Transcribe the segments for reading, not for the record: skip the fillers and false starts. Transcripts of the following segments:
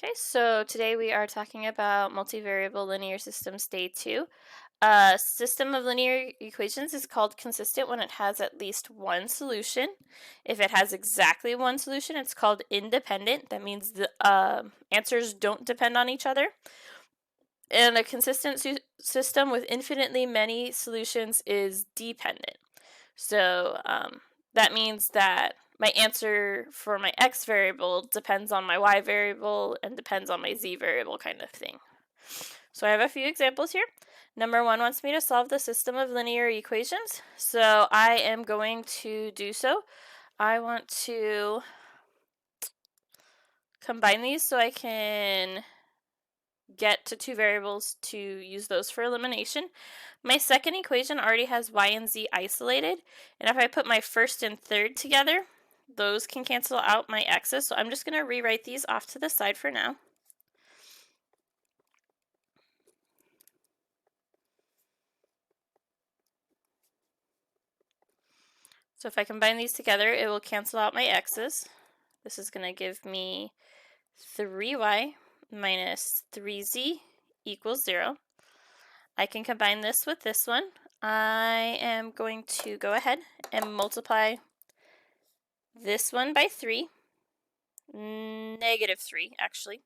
Okay, so today we are talking about multivariable linear systems, day 2. A system of linear equations is called consistent when it has at least one solution. If it has exactly one solution, it's called independent. That means the answers don't depend on each other. And a consistent system with infinitely many solutions is dependent. So that means that my answer for my x variable depends on my y variable and depends on my z variable kind of thing. So I have a few examples here. Number 1 wants me to solve the system of linear equations. So I am going to do so. I want to combine these so I can get to two variables to use those for elimination. My second equation already has y and z isolated, and if I put my first and third together, those can cancel out my x's, so I'm just going to rewrite these off to the side for now. So if I combine these together, it will cancel out my x's. This is going to give me 3y minus 3z equals 0. I can combine this with this one. I am going to go ahead and multiply this one by 3, negative 3 actually,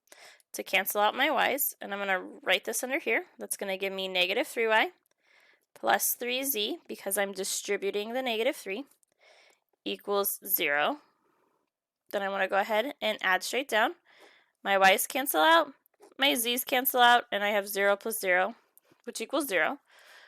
to cancel out my y's. And I'm going to write this under here. That's going to give me negative 3y plus 3z, because I'm distributing the negative 3, equals 0. Then I want to go ahead and add straight down. My y's cancel out, my z's cancel out, and I have 0 plus 0, which equals 0.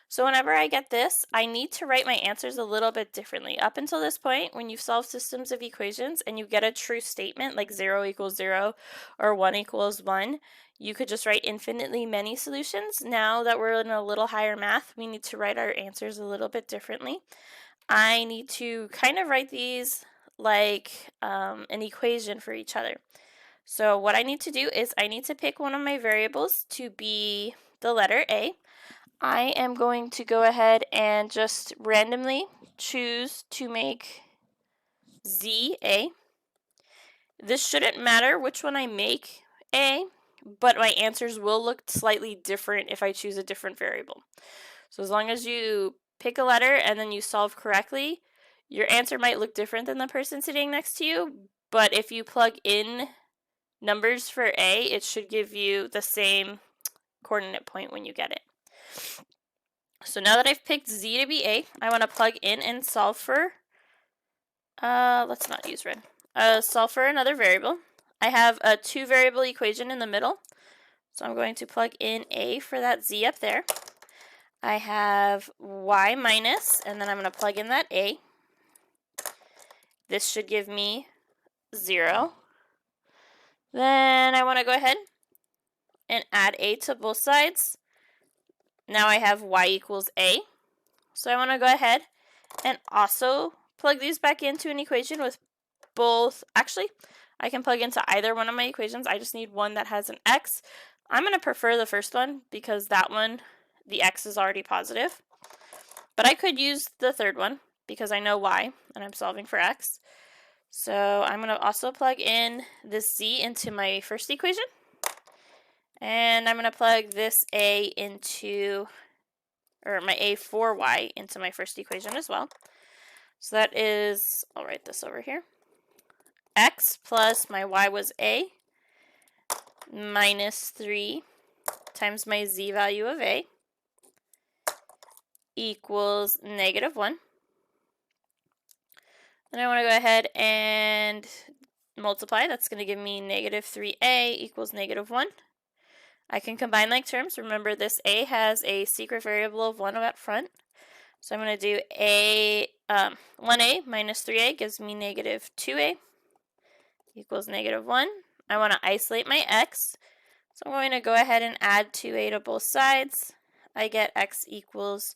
So whenever I get this, I need to write my answers a little bit differently. Up until this point, when you've solved systems of equations and you get a true statement like 0 equals 0 or 1 equals 1, you could just write infinitely many solutions. Now that we're in a little higher math, we need to write our answers a little bit differently. I need to kind of write these like an equation for each other. So what I need to do is I need to pick one of my variables to be the letter A. I am going to go ahead and just randomly choose to make z A. This shouldn't matter which one I make A, but my answers will look slightly different if I choose a different variable. So as long as you pick a letter and then you solve correctly, your answer might look different than the person sitting next to you, but if you plug in numbers for A, it should give you the same coordinate point when you get it. So now that I've picked z to be A, I want to plug in and solve for, let's not use red, solve for another variable. I have a two variable equation in the middle, so I'm going to plug in A for that z up there. I have y minus, and then I'm going to plug in that A. This should give me 0. Then I want to go ahead and add A to both sides. Now I have y equals A. So I want to go ahead and also plug these back into an equation with both. Actually, I can plug into either one of my equations. I just need one that has an x. I'm going to prefer the first one because that one, the x is already positive. But I could use the third one because I know y and I'm solving for x. So I'm going to also plug in this z into my first equation. And I'm going to plug this a into, or my a for y into my first equation as well. So that is, I'll write this over here, x plus my y was a minus 3 times my z value of a equals negative 1. Then I want to go ahead and multiply. That's going to give me negative 3a equals negative 1. I can combine like terms. Remember, this a has a secret variable of 1 up front. So I'm going to do 1a minus 3a gives me negative 2a equals negative 1. I want to isolate my x. So I'm going to go ahead and add 2a to both sides. I get x equals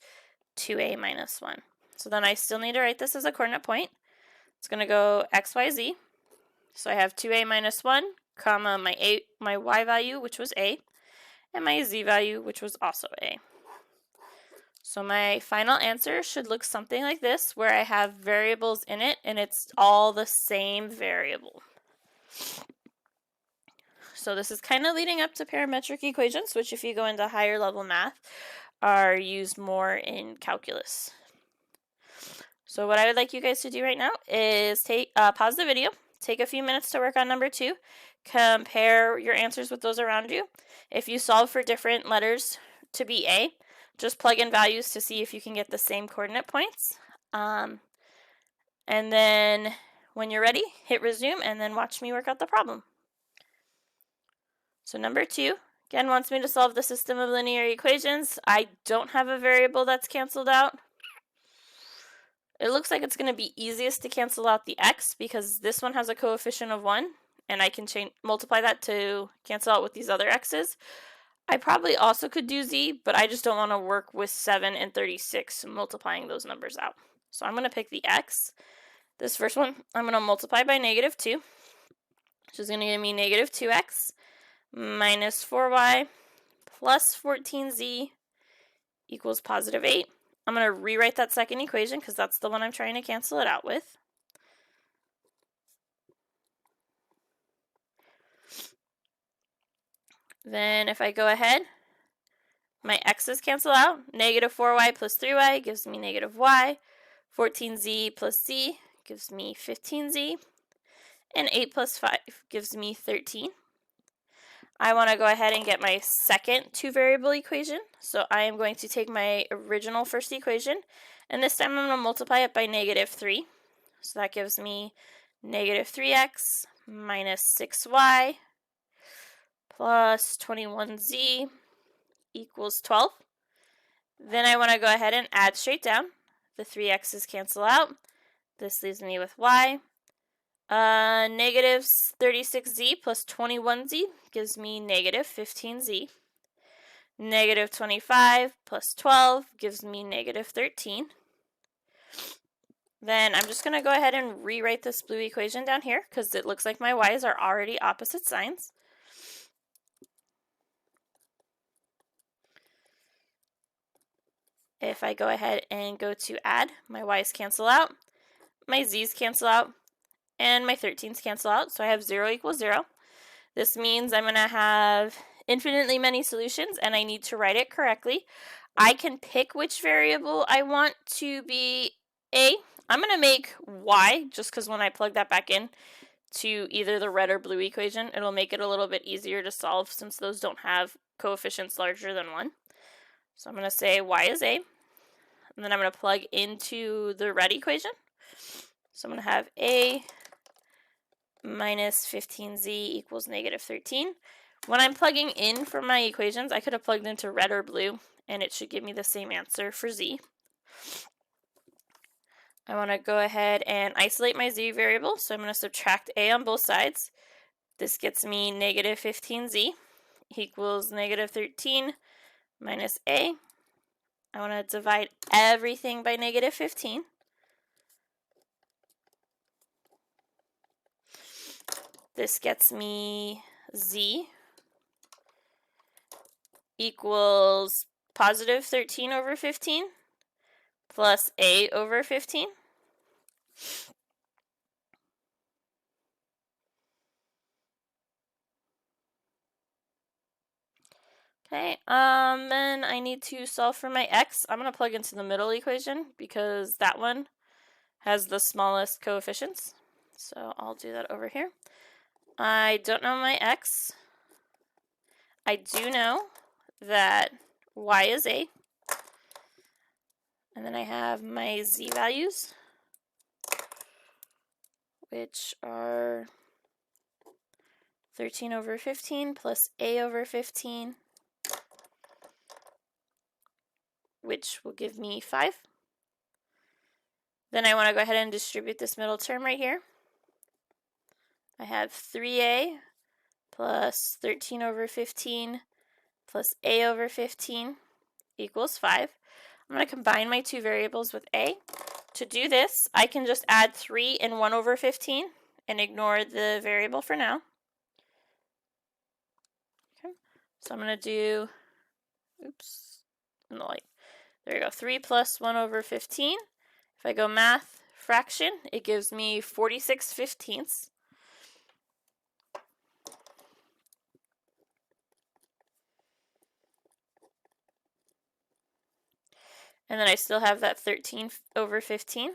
2a minus 1. So then I still need to write this as a coordinate point. It's going to go x, y, z. So I have 2a minus 1, comma my y value, which was a, and my z value, which was also a. So my final answer should look something like this, where I have variables in it, and it's all the same variable. So this is kind of leading up to parametric equations, which if you go into higher level math are used more in calculus. So what I would like you guys to do right now is pause the video, take a few minutes to work on number 2, compare your answers with those around you. If you solve for different letters to be A, just plug in values to see if you can get the same coordinate points. And then when you're ready, hit resume and then watch me work out the problem. So number 2, again, wants me to solve the system of linear equations. I don't have a variable that's canceled out. It looks like it's going to be easiest to cancel out the x because this one has a coefficient of 1, and I can multiply that to cancel out with these other x's. I probably also could do z, but I just don't want to work with 7 and 36 multiplying those numbers out. So I'm going to pick the x. This first one, I'm going to multiply by -2, which is going to give me -2x minus 4y plus 14z equals +8. I'm going to rewrite that second equation because that's the one I'm trying to cancel it out with. Then if I go ahead, my x's cancel out. -4y plus 3y gives me -y. 14z plus z gives me 15z. And 8 plus 5 gives me 13. I want to go ahead and get my second two-variable equation. So I am going to take my original first equation, and this time I'm going to multiply it by -3. So that gives me -3x minus 6y plus 21z equals 12. Then I want to go ahead and add straight down. The 3x's cancel out. This leaves me with y. -36z plus 21z gives me -15z. -25 plus 12 gives me -13. Then I'm just going to go ahead and rewrite this blue equation down here because it looks like my y's are already opposite signs. If I go ahead and go to add, my y's cancel out, my z's cancel out, and my 13's cancel out, so I have 0 equals 0. This means I'm going to have infinitely many solutions, and I need to write it correctly. I can pick which variable I want to be A. I'm going to make y, just because when I plug that back in to either the red or blue equation, it'll make it a little bit easier to solve since those don't have coefficients larger than 1. So I'm going to say y is A, and then I'm going to plug into the red equation. So I'm going to have A minus 15z equals -13. When I'm plugging in for my equations, I could have plugged into red or blue, and it should give me the same answer for z. I want to go ahead and isolate my z variable, so I'm going to subtract a on both sides. This gets me -15z equals -13 minus a. I want to divide everything by -15. This gets me z equals +13 over 15 plus a over 15. Okay, then I need to solve for my x. I'm going to plug into the middle equation because that one has the smallest coefficients. So I'll do that over here. I don't know my x. I do know that y is a. And then I have my z values, which are 13 over 15 plus a over 15, which will give me 5. Then I want to go ahead and distribute this middle term right here. I have 3a plus 13 over 15 plus a over 15 equals 5. I'm going to combine my two variables with a. To do this, I can just add 3 and 1 over 15 and ignore the variable for now. Okay, so I'm going to do, oops, in the light. There you go, 3 plus 1 over 15. If I go math, fraction, it gives me 46/15. And then I still have that 13 over 15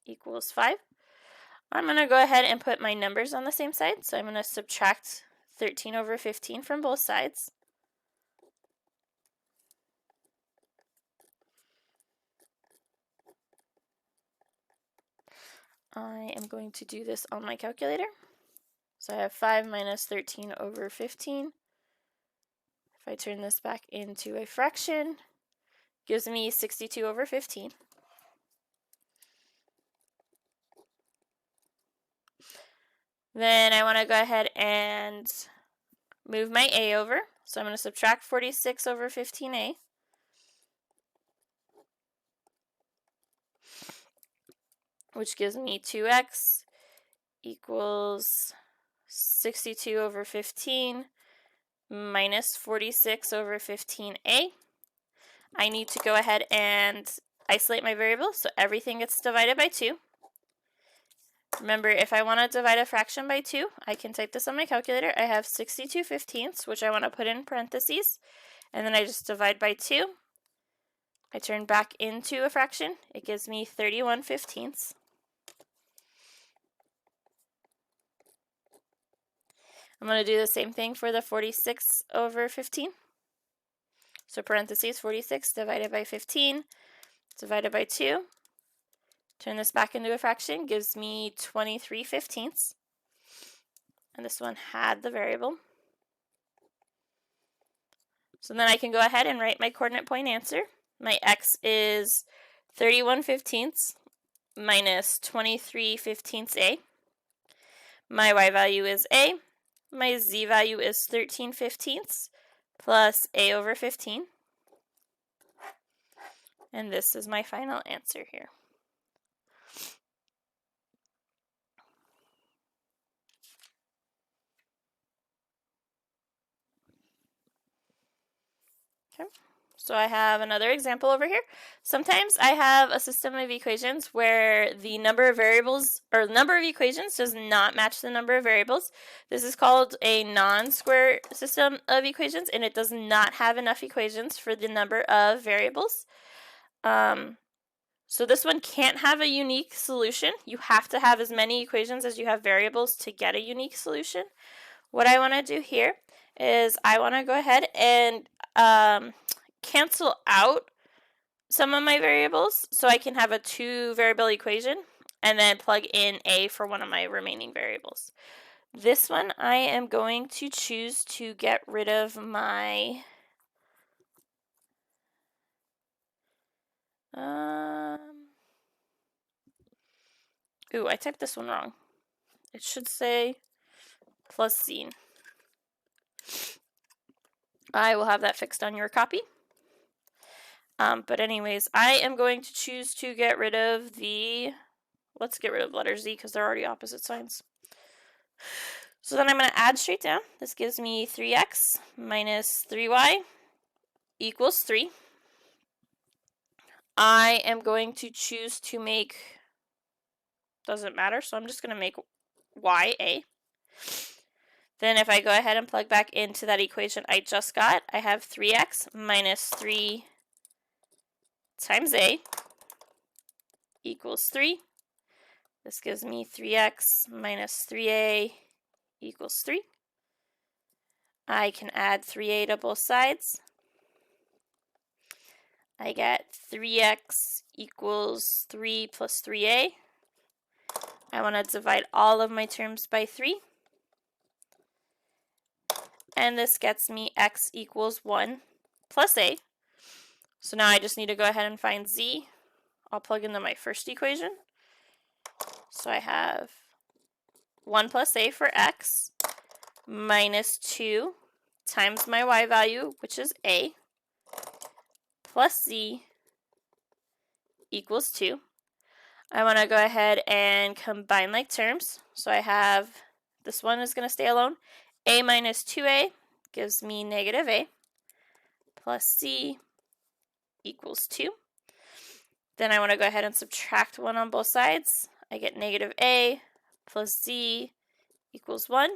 equals 5. I'm going to go ahead and put my numbers on the same side. So I'm going to subtract 13 over 15 from both sides. I am going to do this on my calculator. So I have 5 minus 13 over 15. If I turn this back into a fraction, gives me 62 over 15. Then I want to go ahead and move my a over. So I'm going to subtract 46 over 15a. Which gives me 2x equals 62 over 15 minus 46 over 15a. I need to go ahead and isolate my variable, so everything gets divided by 2. Remember, if I want to divide a fraction by 2, I can type this on my calculator. I have 62 fifteenths, which I want to put in parentheses, and then I just divide by 2. I turn back into a fraction. It gives me 31 fifteenths. I'm going to do the same thing for the 46 over 15. So parentheses 46 divided by 15 divided by 2. Turn this back into a fraction, gives me 23 fifteenths. And this one had the variable. So then I can go ahead and write my coordinate point answer. My x is 31 fifteenths minus 23 fifteenths a. My y value is a. My z value is 13 fifteenths plus a over 15. And this is my final answer here. Okay. So I have another example over here. Sometimes I have a system of equations where the number of variables or the number of equations does not match the number of variables. This is called a non-square system of equations, and it does not have enough equations for the number of variables. So this one can't have a unique solution. You have to have as many equations as you have variables to get a unique solution. What I want to do here is I want to go ahead and cancel out some of my variables so I can have a 2-variable equation and then plug in a for one of my remaining variables. This one I am going to choose to get rid of my ooh, I typed this one wrong. It should say plus z. I will have that fixed on your copy. But anyways, I am going to choose to get rid of the, let's get rid of letter z because they're already opposite signs. So then I'm going to add straight down. This gives me 3x minus 3y equals 3. I am going to choose to make, doesn't matter, so I'm just going to make y a. Then if I go ahead and plug back into that equation I just got, I have 3x minus 3 times a equals 3. This gives me 3x minus 3a equals 3. I can add 3a to both sides. I get 3x equals 3 plus 3a. I want to divide all of my terms by 3. And this gets me x equals 1 plus a. So now I just need to go ahead and find z. I'll plug into my first equation. So I have 1 plus a for x minus 2 times my y value, which is a, plus z equals 2. I want to go ahead and combine like terms. So I have, this one is going to stay alone. A minus 2a gives me negative a plus c equals 2. Then I want to go ahead and subtract 1 on both sides. I get negative a plus z equals 1.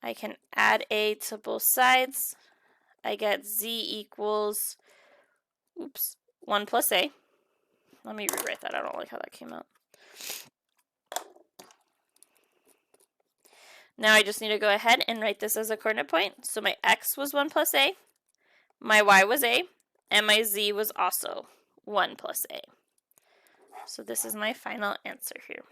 I can add a to both sides. I get z equals, 1 plus a. Let me rewrite that. I don't like how that came out. Now I just need to go ahead and write this as a coordinate point. So my x was 1 plus a, my y was a, and my z was also 1 plus a. So this is my final answer here.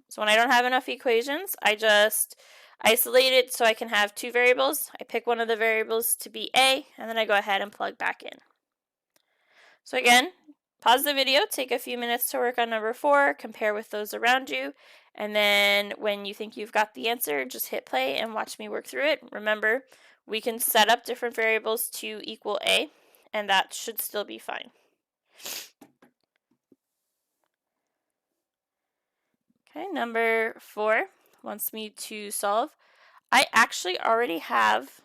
So when I don't have enough equations, I just isolate it so I can have two variables. I pick one of the variables to be a, and then I go ahead and plug back in. So again, pause the video, take a few minutes to work on number 4, compare with those around you, and then when you think you've got the answer, just hit play and watch me work through it. Remember, we can set up different variables to equal a, and that should still be fine. Okay, number 4 wants me to solve. I actually already have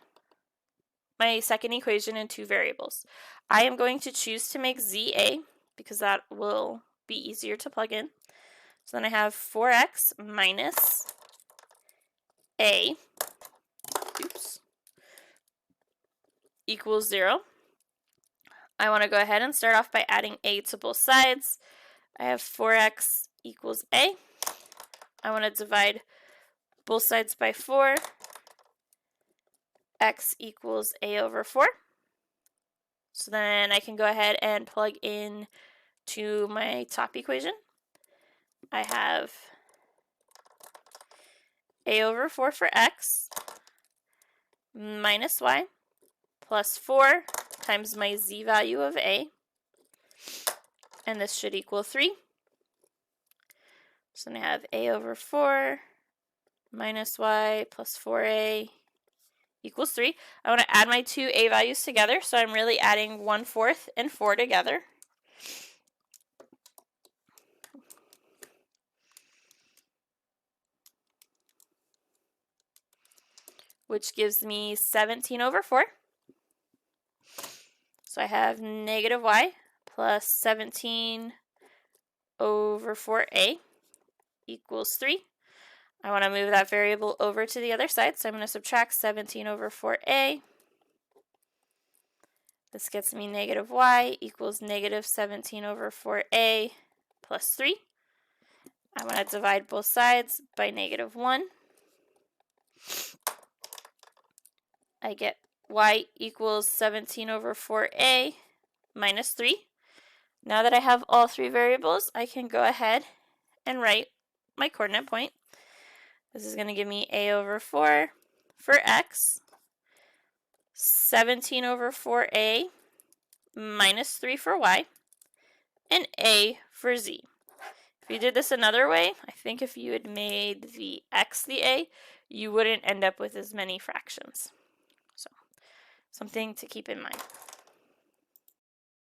my second equation in two variables. I am going to choose to make z a because that will be easier to plug in. So then I have 4x minus a equals 0. I want to go ahead and start off by adding a to both sides. I have 4x equals a. I want to divide both sides by 4. X equals a over 4. So then I can go ahead and plug in to my top equation. I have a over 4 for x minus y plus 4 times my z value of a, and this should equal 3. So then I have a over 4 minus y plus 4a equals 3. I want to add my two a values together, so I'm really adding 1/4 and 4 together. Which gives me 17 over 4. So I have negative y plus 17 over 4a equals 3. I want to move that variable over to the other side, so I'm going to subtract 17 over 4a. This gets me negative y equals negative 17 over 4a plus 3. I want to divide both sides by negative 1. I get y equals 17 over 4a minus 3. Now that I have all three variables, I can go ahead and write my coordinate point. This is going to give me a over 4 for x, 17 over 4a minus 3 for y, and a for z. If you did this another way, I think if you had made the x the a, you wouldn't end up with as many fractions. So, something to keep in mind.